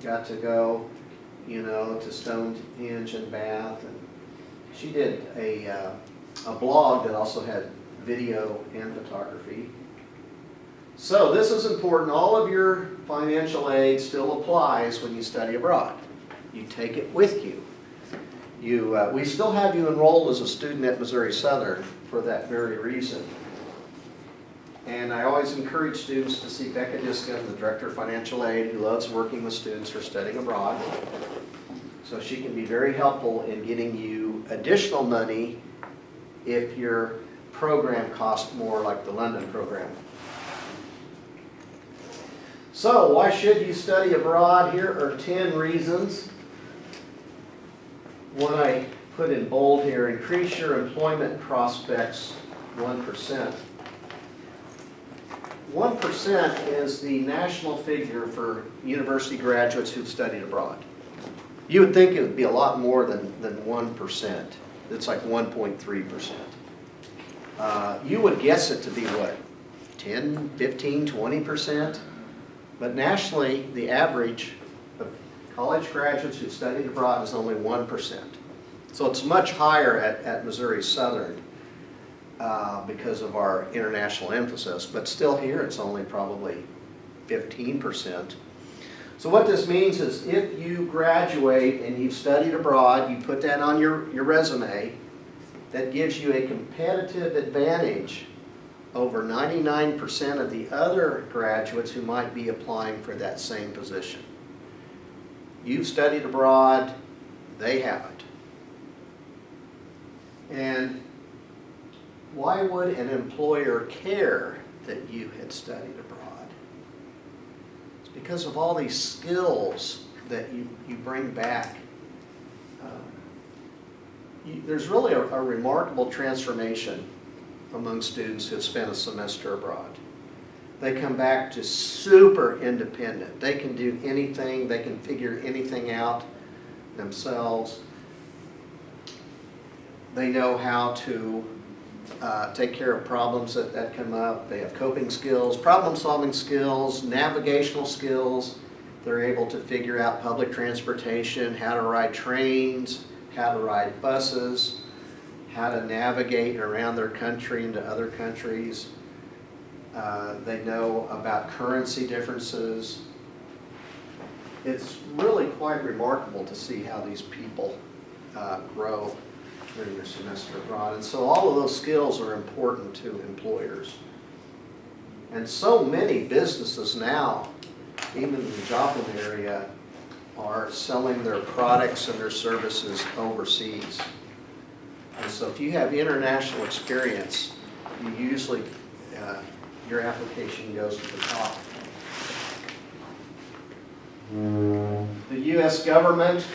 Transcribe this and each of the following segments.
got to go, you know, to Stonehenge and Bath. And she did a blog that also had video and photography. So this is important. All of your financial aid still applies when you study abroad. You take it with you. We still have you enrolled as a student at Missouri Southern for that very reason. And I always encourage students to see Becca Diskin, the Director of Financial Aid, who loves working with students who are studying abroad. So she can be very helpful in getting you additional money if your program costs more, like the London program. So why should you study abroad? Here are 10 reasons. One I put in bold here: increase your employment prospects 1%. 1% is the national figure for university graduates who've studied abroad. You would think it would be a lot more than 1%. It's like 1.3%. You would guess it to be what? 10, 15, 20%? But nationally, the average of college graduates who've studied abroad is only 1%. So it's much higher at Missouri Southern because of our international emphasis. But still here, it's only probably 15%. So what this means is if you graduate and you've studied abroad, you put that on your resume, that gives you a competitive advantage over 99% of the other graduates who might be applying for that same position. You've studied abroad, they haven't. And why would an employer care that you had studied abroad? It's because of all these skills that you bring back. There's really a remarkable transformation among students who have spent a semester abroad. They come back just super independent. They can do anything, they can figure anything out themselves. They know how to take care of problems that come up. They have coping skills, problem-solving skills, navigational skills. They're able to figure out public transportation, how to ride trains, how to ride buses, how to navigate around their country into other countries. They know about currency differences. It's really quite remarkable to see how these people grow during their semester abroad. And so all of those skills are important to employers. And so many businesses now, even in the Joplin area, are selling their products and their services overseas. And so if you have international experience, you usually, your application goes to the top. The U.S. government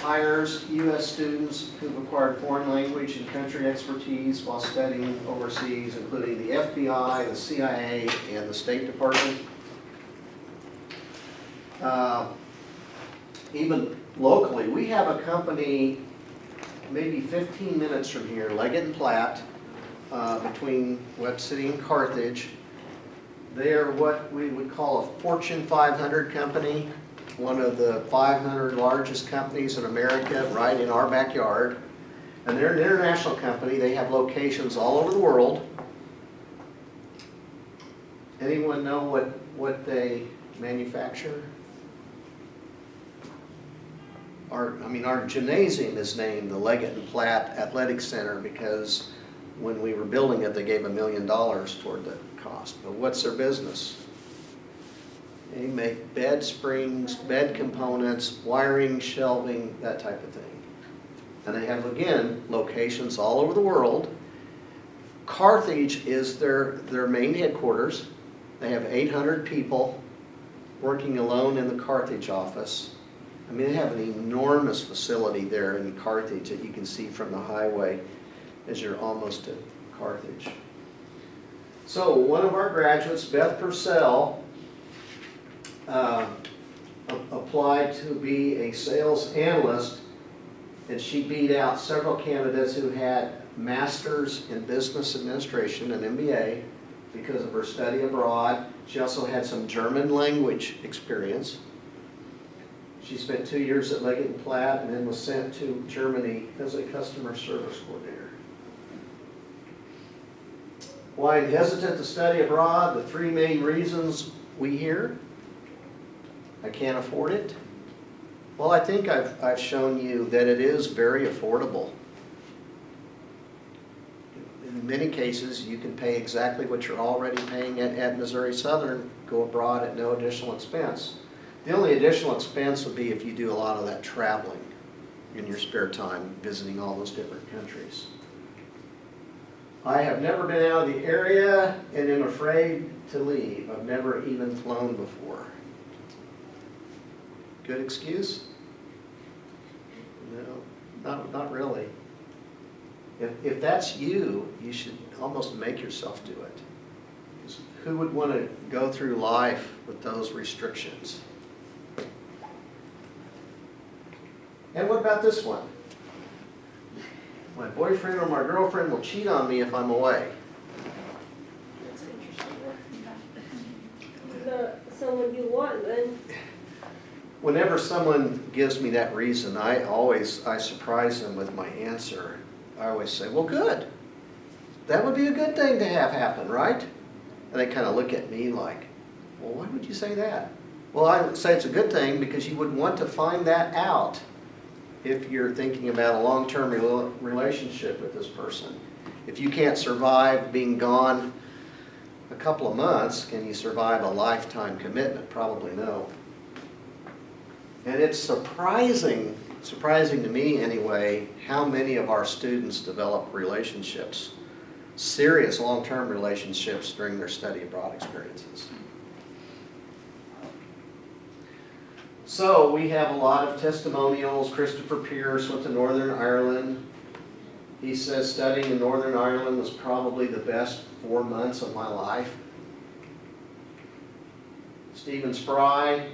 hires U.S. students who've acquired foreign language and country expertise while studying overseas, including the FBI, the CIA, and the State Department. Even locally, we have a company maybe 15 minutes from here, Leggett and Platt, between Webb City and Carthage. They are what we would call a Fortune 500 company, one of the 500 largest companies in America, right in our backyard. And they're an international company. They have locations all over the world. Anyone know what they manufacture? Our gymnasium is named the Leggett and Platt Athletic Center because when we were building it, they gave $1 million toward the cost. But what's their business? They make bed springs, bed components, wiring, shelving, that type of thing. And they have, again, locations all over the world. Carthage is their main headquarters. They have 800 people working alone in the Carthage office. They have an enormous facility there in Carthage that you can see from the highway as you're almost at Carthage. So one of our graduates, Beth Purcell, applied to be a sales analyst, and she beat out several candidates who had masters in business administration, an MBA, because of her study abroad. She also had some German language experience. She spent 2 years at Leggett and Platt and then was sent to Germany as a customer service coordinator. Why I'm hesitant to study abroad? The 3 main reasons we hear. I can't afford it. Well, I think I've shown you that it is very affordable. In many cases, you can pay exactly what you're already paying at Missouri Southern, go abroad at no additional expense. The only additional expense would be if you do a lot of that traveling in your spare time, visiting all those different countries. I have never been out of the area and am afraid to leave. I've never even flown before. Good excuse? No, not really. If that's you, you should almost make yourself do it. 'Cause who would want to go through life with those restrictions? And what about this one? My boyfriend or my girlfriend will cheat on me if I'm away. That's interesting. Someone you want then. Whenever someone gives me that reason, I surprise them with my answer. I always say, well, good. That would be a good thing to have happen, right? And they kind of look at me like, well, why would you say that? Well, I would say it's a good thing because you would want to find that out if you're thinking about a long-term relationship with this person. If you can't survive being gone a couple of months, can you survive a lifetime commitment? Probably no. And it's surprising to me anyway, how many of our students develop relationships, serious long-term relationships during their study abroad experiences. So we have a lot of testimonials. Christopher Pierce went to Northern Ireland. He says studying in Northern Ireland was probably the best 4 months of my life. Stephen Spry,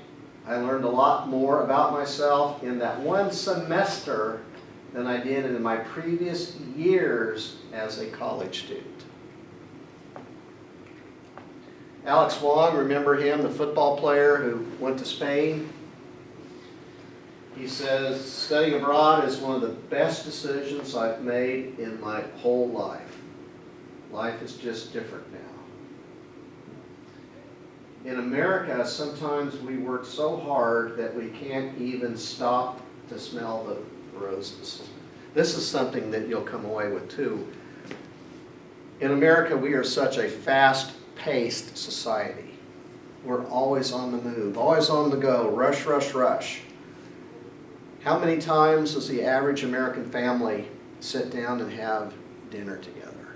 I learned a lot more about myself in that 1 semester than I did in my previous years as a college student. Alex Wong, remember him, the football player who went to Spain? He says, studying abroad is one of the best decisions I've made in my whole life. Life is just different now. In America, sometimes we work so hard that we can't even stop to smell the roses. This is something that you'll come away with too. In America, we are such a fast-paced society. We're always on the move, always on the go, rush, rush, rush. How many times does the average American family sit down and have dinner together?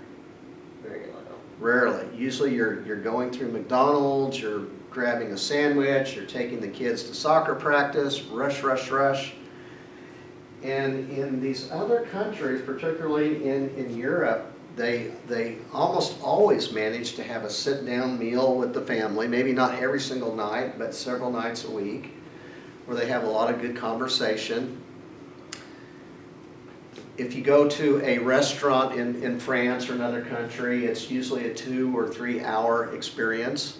Very little. Rarely. Usually you're going through McDonald's, you're grabbing a sandwich, you're taking the kids to soccer practice, rush, rush, rush. And in these other countries, particularly in Europe, they almost always manage to have a sit-down meal with the family, maybe not every single night, but several nights a week, where they have a lot of good conversation. If you go to a restaurant in France or another country, it's usually a 2 or 3 hour experience.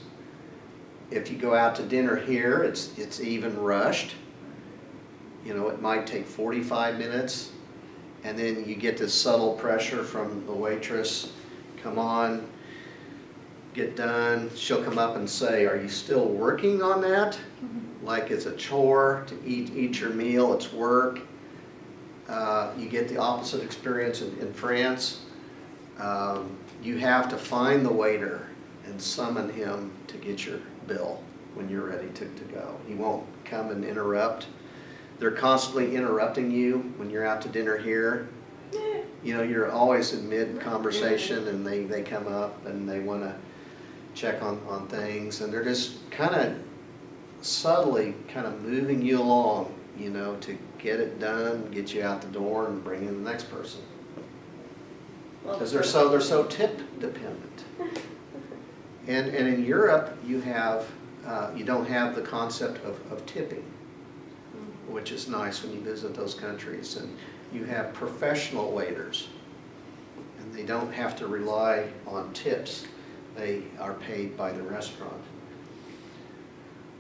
If you go out to dinner here, it's even rushed. You know, it might take 45 minutes, and then you get this subtle pressure from the waitress, come on, get done. She'll come up and say, are you still working on that? Like it's a chore to eat your meal, it's work. You get the opposite experience in France. You have to find the waiter and summon him to get your bill when you're ready to go. He won't come and interrupt. They're constantly interrupting you when you're out to dinner here. You know, you're always in mid-conversation and they come up and they want to check on things, and they're just kind of subtly kind of moving you along, you know, to get it done, get you out the door, and bring in the next person. Because they're so tip dependent. And in Europe, you don't have the concept of tipping, which is nice when you visit those countries. And you have professional waiters, and they don't have to rely on tips. They are paid by the restaurant.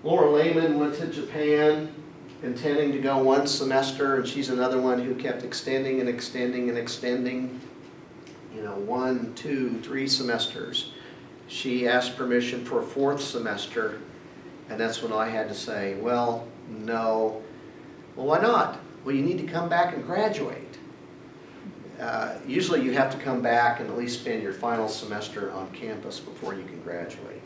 Laura Lehman went to Japan. intending to go one semester, and she's another one who kept extending and extending and extending, 1, 2, 3 semesters. She asked permission for a 4th semester, and that's when I had to say, well, no. Well, why not? Well, you need to come back and graduate. Usually you have to come back and at least spend your final semester on campus before you can graduate.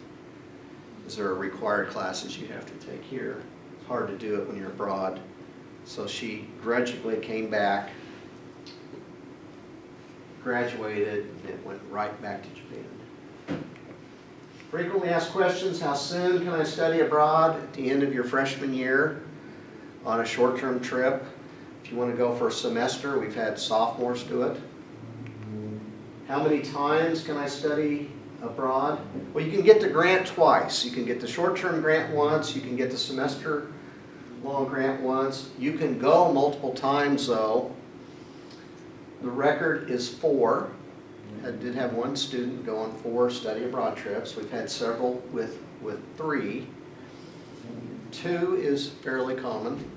Because there are required classes you have to take here. It's hard to do it when you're abroad. So she grudgingly came back, graduated, and it went right back to Japan. Frequently asked questions: how soon can I study abroad? At the end of your freshman year on a short-term trip. If you want to go for a semester, we've had sophomores do it. How many times can I study abroad? Well, you can get the grant twice. You can get the short-term grant once, you can get the semester-long grant once. You can go multiple times though. The record is 4. I did have one student go on 4 study abroad trips. We've had several with 3. 2 is fairly common.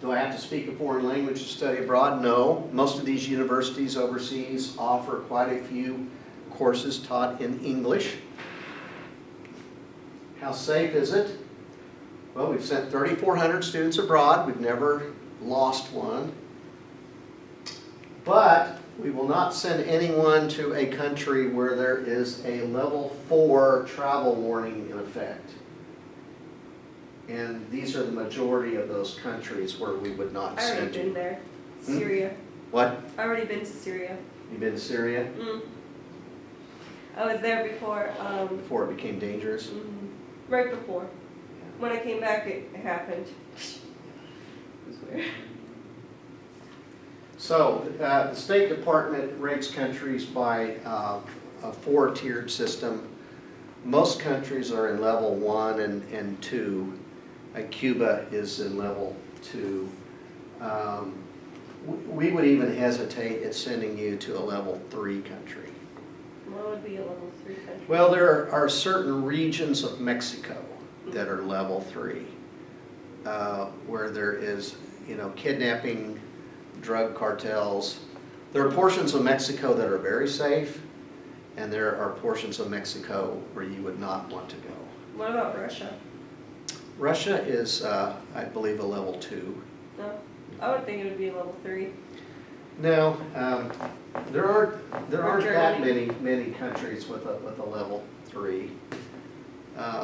Do I have to speak a foreign language to study abroad? No. Most of these universities overseas offer quite a few courses taught in English. How safe is it? Well, we've sent 3,400 students abroad. We've never lost one. But we will not send anyone to a country where there is a level 4 travel warning in effect. And these are the majority of those countries where we would not I already send been you. there. Syria. What? I already been to Syria. You've been to Syria I was there before, before it became dangerous? right before. When I came back, it happened. It was weird. So the State Department rates countries by a 4-tiered system. Most countries are in level 1 and 2. Cuba is in level 2. We would even hesitate at sending you to a level 3 country. What would be a level 3 country? Well, there are certain regions of Mexico that are level 3, where there is, kidnapping, drug cartels. There are portions of Mexico that are very safe, and there are portions of Mexico where you would not want to go. What about Russia? Russia is, I believe, a level 2. No? I would think it would be a level 3. No, there aren't that Germany. many countries with a level 3.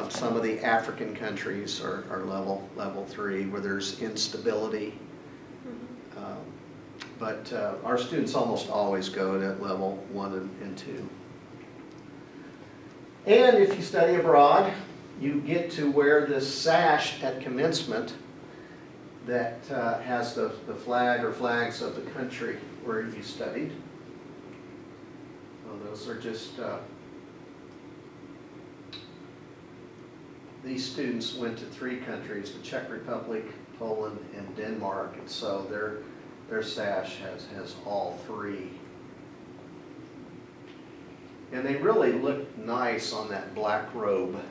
Some of the African countries are level 3 where there's instability. But our students almost always go to level 1 and 2. And if you study abroad, you get to wear this sash at commencement that has the flag or flags of the country where you studied. Well, those are just, these students went to 3 countries, the Czech Republic, Poland, and Denmark, and so their sash has all 3. And they really look nice on that black robe.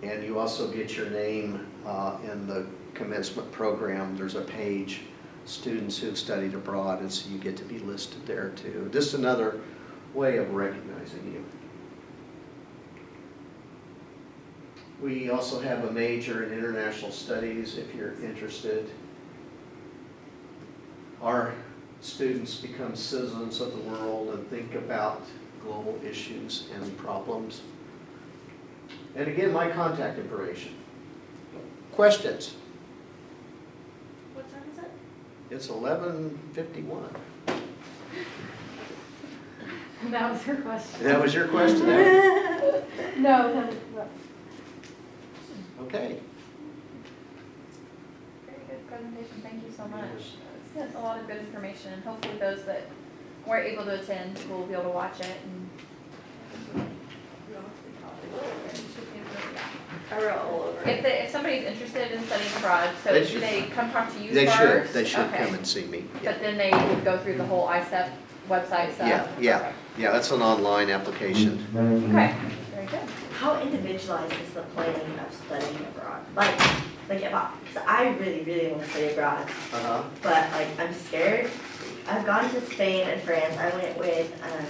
And you also get your name in the commencement program. There's a page, students who've studied abroad, and so you get to be listed there too. Just another way of recognizing you. We also have a major in international studies if you're interested. Our students become citizens of the world and think about global issues and problems. And again, my contact information. Questions? What time is it? It's 11:51. That was her question. That was your question, Abby? No. Okay. Very good presentation, thank you so much. That's a lot of good information, and hopefully those that weren't able to attend will be able to watch it and. I wrote all over it. If somebody's interested in studying abroad, so They should should. they come talk to you They first? should Okay. come and see me. But then they would go through the whole ISEP website stuff? Yeah, that's an online application. Okay, very good. How individualized is the planning of studying abroad? Like, like because I really, really want to study abroad, Uh-huh. but like I'm scared. I've gone to Spain and France. I went with, I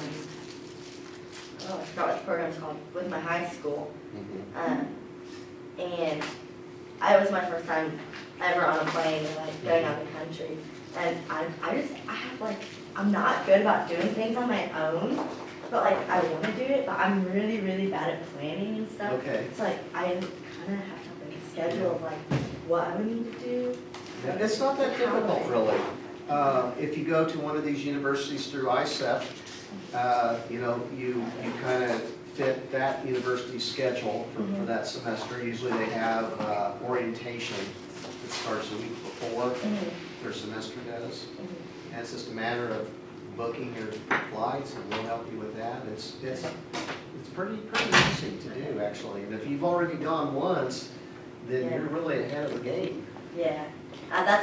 forgot what the program's called, with my high school. Mhm. And it was my first time ever on a plane and like going out of the country. And I have like, I'm not good about doing things on my own, but like I want to do it, but I'm really, really bad at planning and stuff. Okay. So like I kind of have to have like a schedule of like what I would need to do. It's not that difficult, really. If you go to one of these universities through ISEP, you know, you kind of fit that university's schedule for that semester. Usually they have orientation that starts a week before their semester does. And it's just a matter of booking your flights, and we'll help you with that. It's pretty easy to do, actually. And if you've already gone once, then Yeah. you're really ahead of the game. Yeah, that's